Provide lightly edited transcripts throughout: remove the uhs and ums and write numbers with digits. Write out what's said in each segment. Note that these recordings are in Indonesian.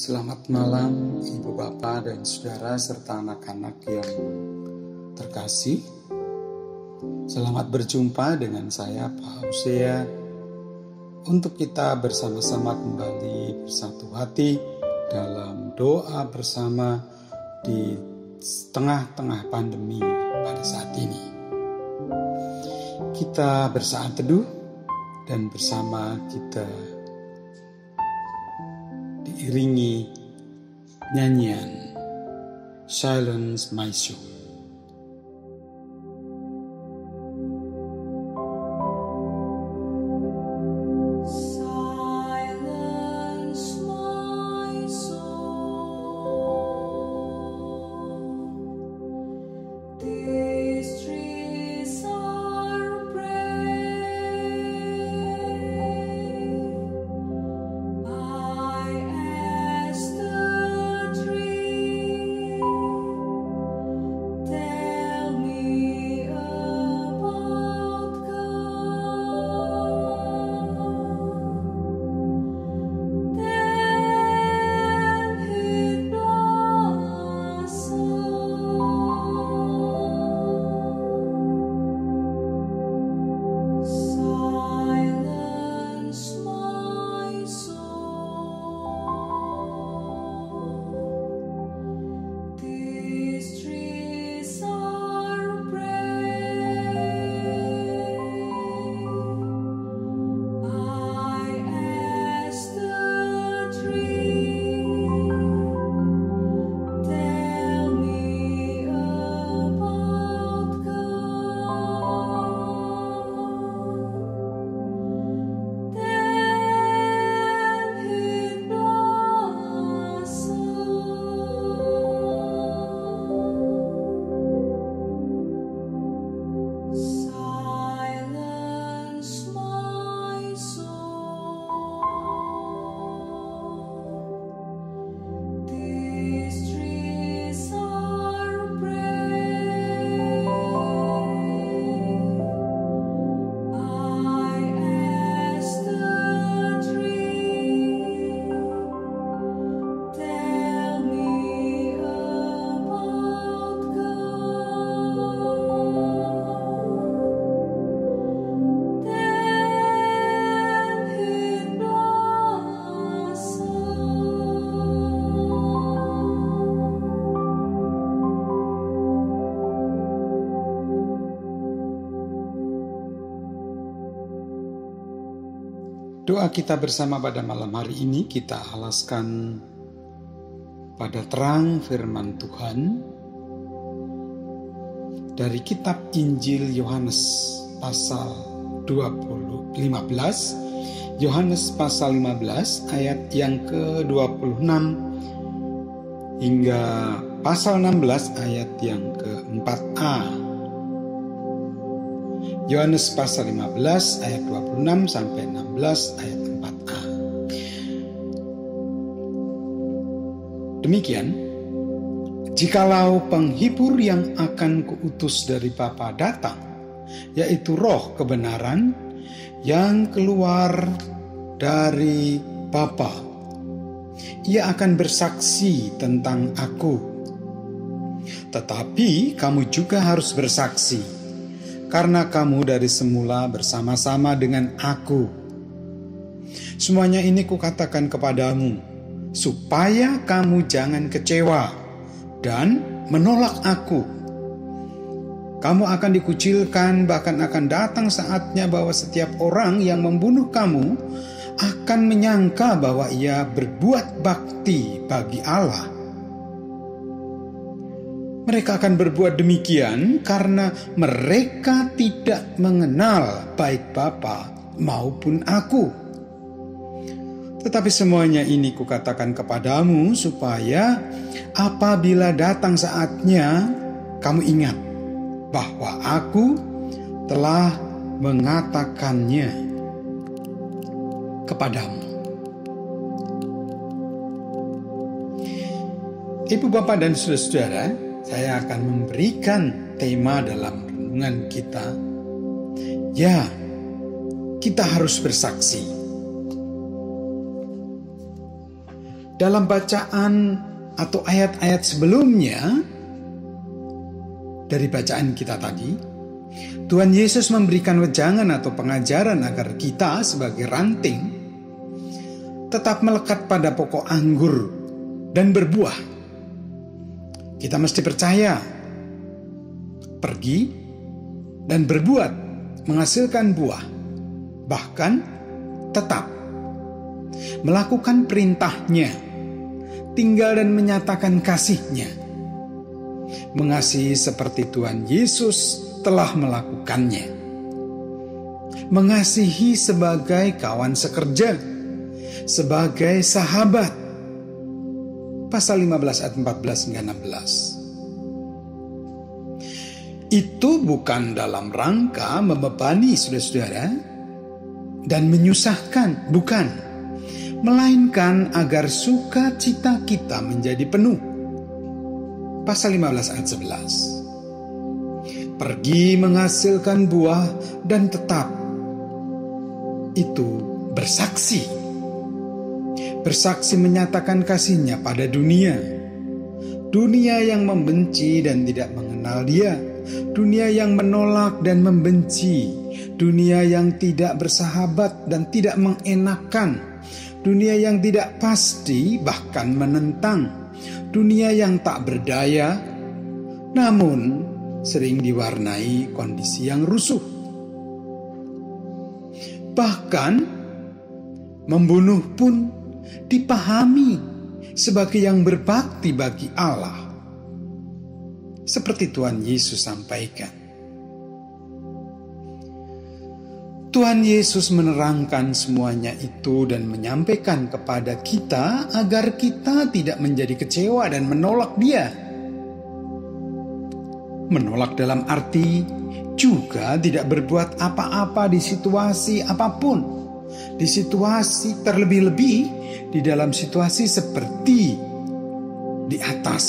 Selamat malam Ibu Bapak dan Saudara serta anak-anak yang terkasih. Selamat berjumpa dengan saya Pak Hosea untuk kita bersama-sama kembali bersatu hati dalam doa bersama di tengah-tengah pandemi pada saat ini. Kita bersaat teduh dan bersama kita diiringi nyanyian Silence My Soul. Doa kita bersama pada malam hari ini kita alaskan pada terang firman Tuhan dari kitab Injil Yohanes pasal 15. Yohanes pasal 15 ayat yang ke-26 hingga pasal 16 ayat yang ke-4a. Yohanes pasal 15 ayat 26 sampai 16 ayat 4a. Demikian, jikalau penghibur yang akan kuutus dari Bapa datang, yaitu Roh kebenaran yang keluar dari Bapa, ia akan bersaksi tentang aku. Tetapi kamu juga harus bersaksi, karena kamu dari semula bersama-sama dengan aku. Semuanya ini kukatakan kepadamu, supaya kamu jangan kecewa dan menolak aku. Kamu akan dikucilkan, bahkan akan datang saatnya bahwa setiap orang yang membunuh kamu akan menyangka bahwa ia berbuat bakti bagi Allah. Mereka akan berbuat demikian karena mereka tidak mengenal baik Bapa maupun aku. Tetapi semuanya ini kukatakan kepadamu supaya apabila datang saatnya kamu ingat bahwa aku telah mengatakannya kepadamu. Ibu Bapak dan saudara-saudara, saya akan memberikan tema dalam renungan kita. Ya, kita harus bersaksi. Dalam bacaan atau ayat-ayat sebelumnya dari bacaan kita tadi, Tuhan Yesus memberikan wejangan atau pengajaran agar kita sebagai ranting tetap melekat pada pokok anggur dan berbuah. Kita mesti percaya, pergi dan berbuat, menghasilkan buah, bahkan tetap melakukan perintahnya, tinggal dan menyatakan kasih-Nya, mengasihi seperti Tuhan Yesus telah melakukannya, mengasihi sebagai kawan sekerja, sebagai sahabat. Pasal 15 ayat 14 hingga 16. Itu bukan dalam rangka membebani saudara-saudara dan menyusahkan, bukan, melainkan agar sukacita kita menjadi penuh. Pasal 15 ayat 11. Pergi menghasilkan buah dan tetap itu bersaksi. Bersaksi menyatakan kasih-Nya pada dunia. Dunia yang membenci dan tidak mengenal Dia. Dunia yang menolak dan membenci. Dunia yang tidak bersahabat dan tidak mengenakan. Dunia yang tidak pasti bahkan menentang. Dunia yang tak berdaya namun sering diwarnai kondisi yang rusuh. Bahkan membunuh pun dipahami sebagai yang berbakti bagi Allah, seperti Tuhan Yesus sampaikan. Tuhan Yesus menerangkan semuanya itu dan menyampaikan kepada kita agar kita tidak menjadi kecewa dan menolak Dia. Menolak dalam arti juga tidak berbuat apa-apa di situasi apapun. Di situasi terlebih-lebih di dalam situasi seperti di atas.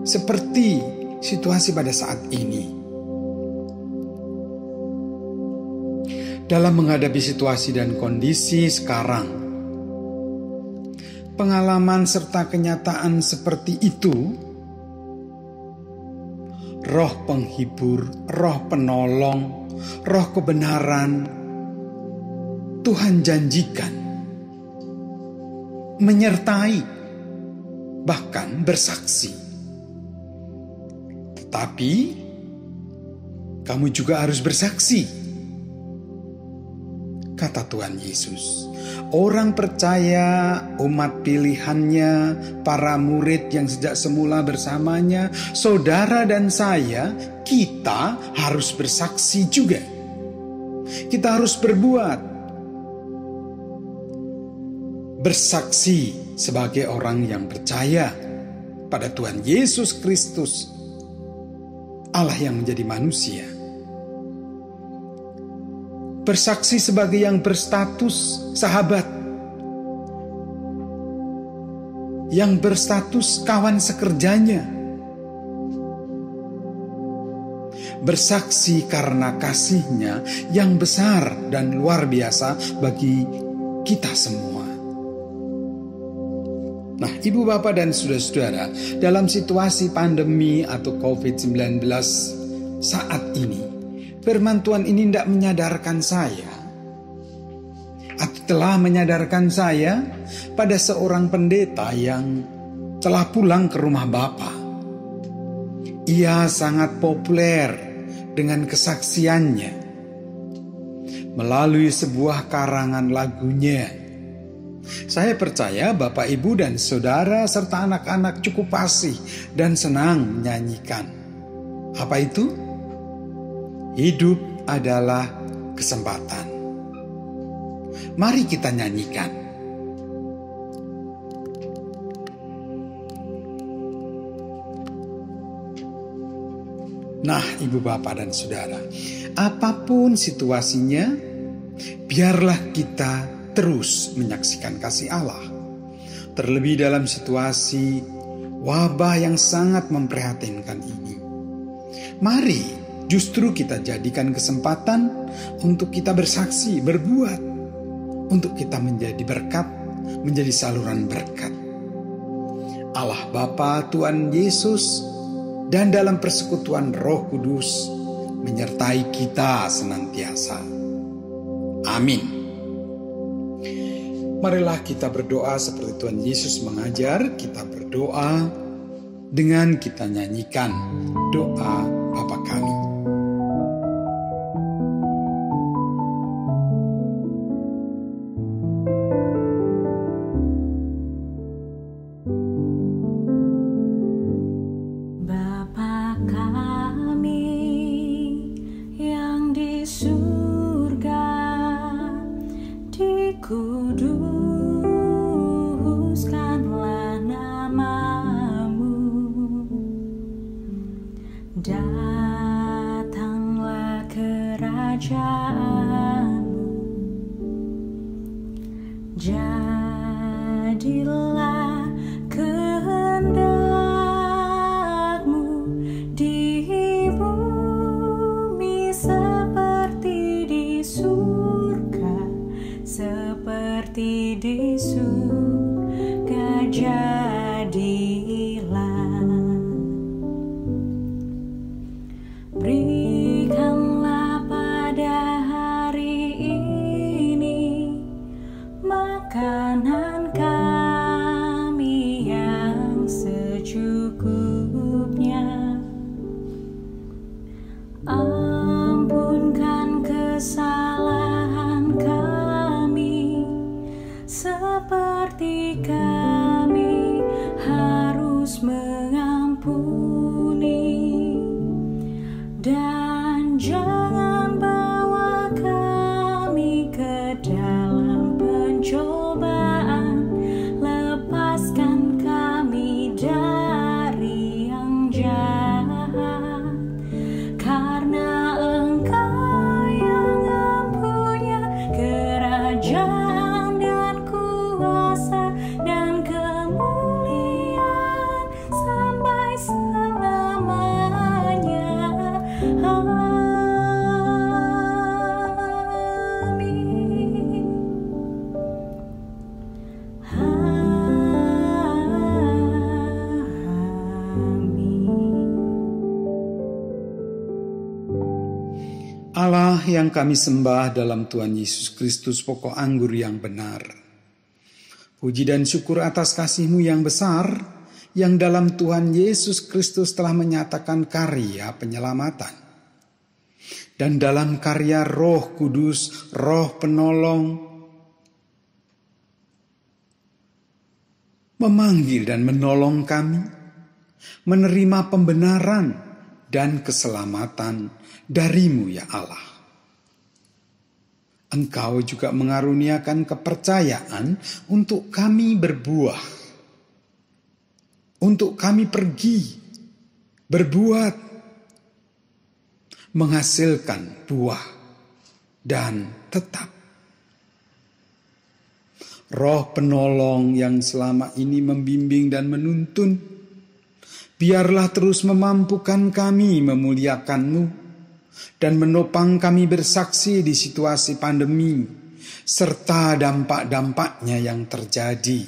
Seperti situasi pada saat ini. Dalam menghadapi situasi dan kondisi sekarang, pengalaman serta kenyataan seperti itu, Roh penghibur, Roh penolong, Roh kebenaran, Tuhan janjikan menyertai, bahkan bersaksi. Tetapi kamu juga harus bersaksi. Kata Tuhan Yesus, orang percaya, umat pilihannya, para murid yang sejak semula bersamanya, saudara dan saya, kita harus bersaksi juga. Kita harus berbuat. Bersaksi sebagai orang yang percaya pada Tuhan Yesus Kristus, Allah yang menjadi manusia. Bersaksi sebagai yang berstatus sahabat, yang berstatus kawan sekerjanya. Bersaksi karena kasih-Nya yang besar dan luar biasa bagi kita semua. Nah, Ibu, Bapak, dan saudara-saudara, dalam situasi pandemi atau COVID-19 saat ini, firman Tuhan ini tidak menyadarkan saya, atau telah menyadarkan saya pada seorang pendeta yang telah pulang ke rumah Bapa. Ia sangat populer dengan kesaksiannya melalui sebuah karangan lagunya. Saya percaya Bapak, Ibu, dan saudara serta anak-anak cukup fasih dan senang menyanyikan. Apa itu? Hidup adalah kesempatan. Mari kita nyanyikan. Nah, Ibu, Bapak, dan saudara, apapun situasinya, biarlah kita terus menyaksikan kasih Allah. Terlebih dalam situasi wabah yang sangat memprihatinkan ini. Mari justru kita jadikan kesempatan untuk kita bersaksi, berbuat, untuk kita menjadi berkat menjadi saluran berkat. Allah Bapa, Tuhan Yesus, dan dalam persekutuan Roh Kudus menyertai kita senantiasa. Amin. Marilah kita berdoa seperti Tuhan Yesus mengajar. Kita berdoa dengan kita nyanyikan doa Bapa kami. Bapa kami yang di surga, dikuduskanlah namamu, datanglah kerajaanmu, jadilah kehendakmu di bumi seperti di surga, seperti di surga jadilah. Berikanlah pada hari ini makanan kami yang secukupnya. Ampunkan kesalahan kami seperti kami harus mengampuni. Dan jangan bawa kami ke dalam pencobaan, lepaskan kami dari yang jahat, karena Engkau yang mempunyai kerajaan dan kuasa dan kemuliaan sampai selamanya. Amin. Allah yang kami sembah dalam Tuhan Yesus Kristus, pokok anggur yang benar. Puji dan syukur atas kasih-Mu yang besar, yang dalam Tuhan Yesus Kristus telah menyatakan karya penyelamatan. Dan dalam karya Roh Kudus, Roh Penolong, memanggil dan menolong kami, menerima pembenaran dan keselamatan dari-Mu ya Allah. Engkau juga mengaruniakan kepercayaan untuk kami berbuah, untuk kami pergi, berbuat, menghasilkan buah, dan tetap. Roh Penolong yang selama ini membimbing dan menuntun, biarlah terus memampukan kami memuliakan-Mu, dan menopang kami bersaksi di situasi pandemi, serta dampak-dampaknya yang terjadi.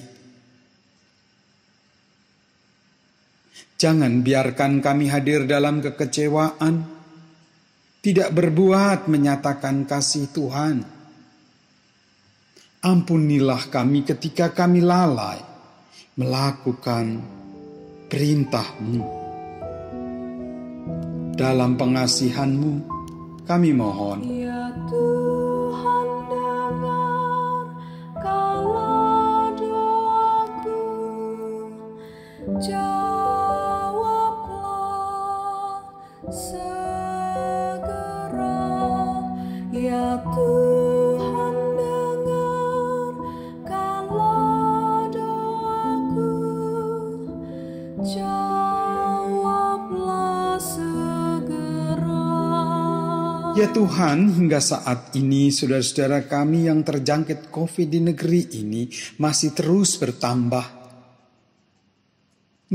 Jangan biarkan kami hadir dalam kekecewaan, tidak berbuat menyatakan kasih Tuhan. Ampunilah kami ketika kami lalai melakukan perintah-Mu. Dalam pengasihan-Mu kami mohon. Ya Tuhan, dengarkanlah doaku, jawablah segera. Ya Tuhan, dengarkanlah doaku, jawablah segera. Ya Tuhan, hingga saat ini saudara-saudara kami yang terjangkit COVID di negeri ini masih terus bertambah,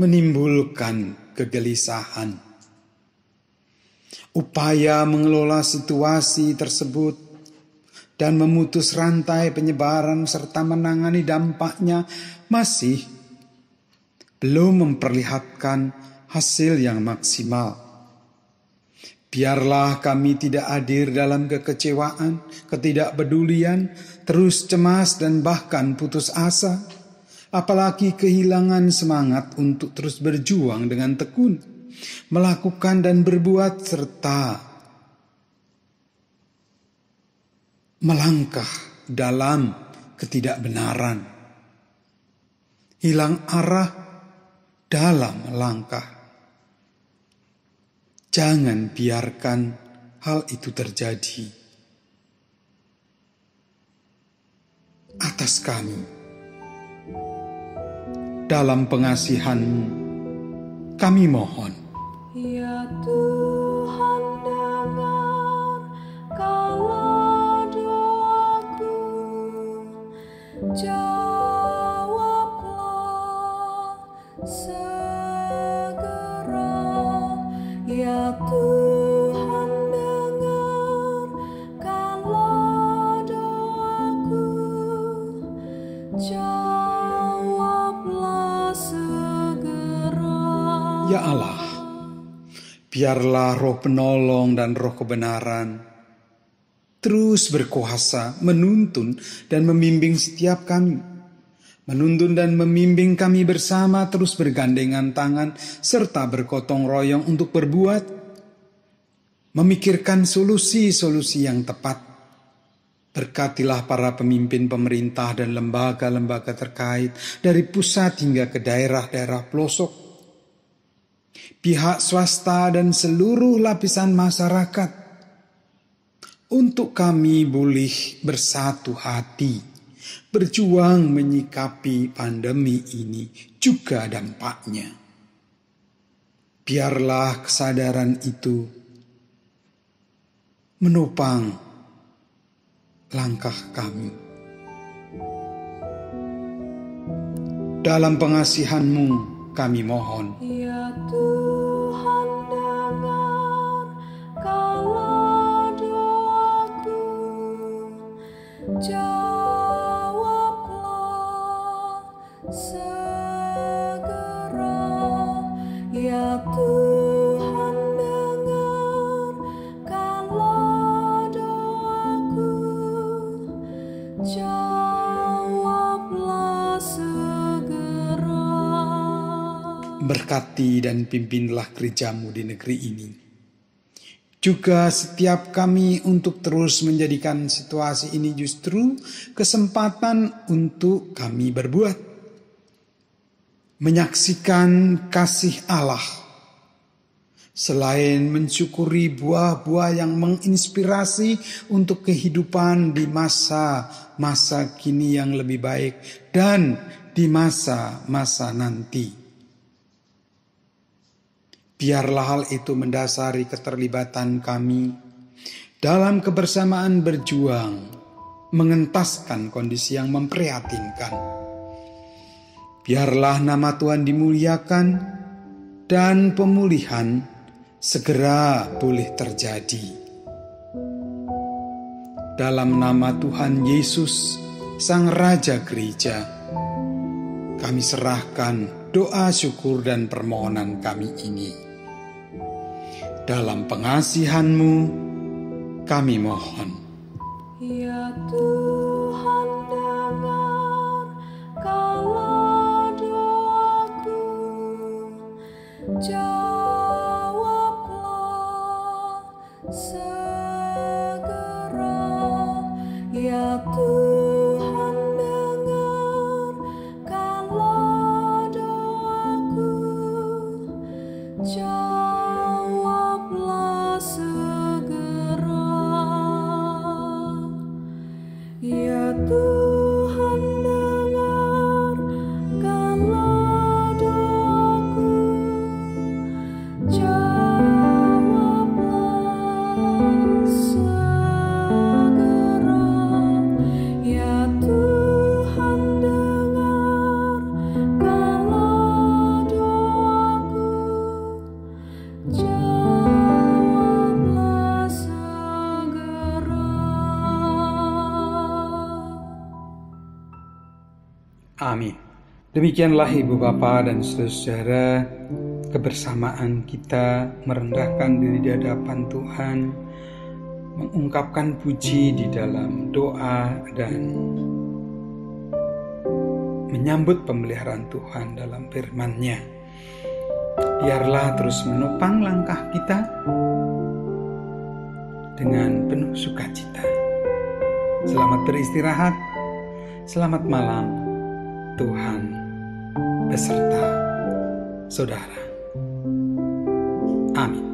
menimbulkan kegelisahan. Upaya mengelola situasi tersebut dan memutus rantai penyebaran serta menangani dampaknya masih belum memperlihatkan hasil yang maksimal. Biarlah kami tidak hadir dalam kekecewaan, ketidakpedulian, terus cemas dan bahkan putus asa, apalagi kehilangan semangat untuk terus berjuang dengan tekun, melakukan dan berbuat serta melangkah dalam ketidakbenaran, hilang arah dalam langkah. Jangan biarkan hal itu terjadi atas kami. Dalam pengasihan-Mu kami mohon. Ya Tuhan, dengarkanlah doaku, jawablah segera. Ya Tuhan, dengarkanlah doaku, jawablah segera. Ya Allah, biarlah Roh penolong dan Roh kebenaran terus berkuasa menuntun dan membimbing setiap kami. Menuntun dan membimbing kami bersama terus bergandengan tangan serta bergotong royong untuk berbuat, memikirkan solusi-solusi yang tepat. Berkatilah para pemimpin pemerintah dan lembaga-lembaga terkait dari pusat hingga ke daerah-daerah pelosok, pihak swasta dan seluruh lapisan masyarakat, untuk kami boleh bersatu hati berjuang menyikapi pandemi ini juga dampaknya. Biarlah kesadaran itu menopang langkah kami. Dalam pengasihan-Mu kami mohon. Ya Tuhan, dengarkanlah doaku, jawablah segera. Ya Tuhan, dengarkanlah doaku, jawablah segera. Berkati dan pimpinlah gereja-Mu di negeri ini. Juga setiap kami untuk terus menjadikan situasi ini justru kesempatan untuk kami berbuat. Menyaksikan kasih Allah. Selain mensyukuri buah-buah yang menginspirasi untuk kehidupan di masa-masa kini yang lebih baik dan di masa-masa nanti. Biarlah hal itu mendasari keterlibatan kami dalam kebersamaan berjuang, mengentaskan kondisi yang memprihatinkan. Biarlah nama Tuhan dimuliakan dan pemulihan segera boleh terjadi. Dalam nama Tuhan Yesus, Sang Raja Gereja, kami serahkan doa, syukur, dan permohonan kami ini. Dalam pengasihan-Mu kami mohon. Ya Tuhan, dengarkanlah doaku, jawablah segera. Ya Tuhan, dengarkanlah doaku, jawablah segera. Amin. Demikianlah Ibu Bapa dan saudara, kebersamaan kita merendahkan diri di hadapan Tuhan, mengungkapkan puji di dalam doa dan menyambut pemeliharaan Tuhan dalam firman-Nya. Biarlah terus menopang langkah kita dengan penuh sukacita. Selamat beristirahat, selamat malam, Tuhan beserta saudara. Amin.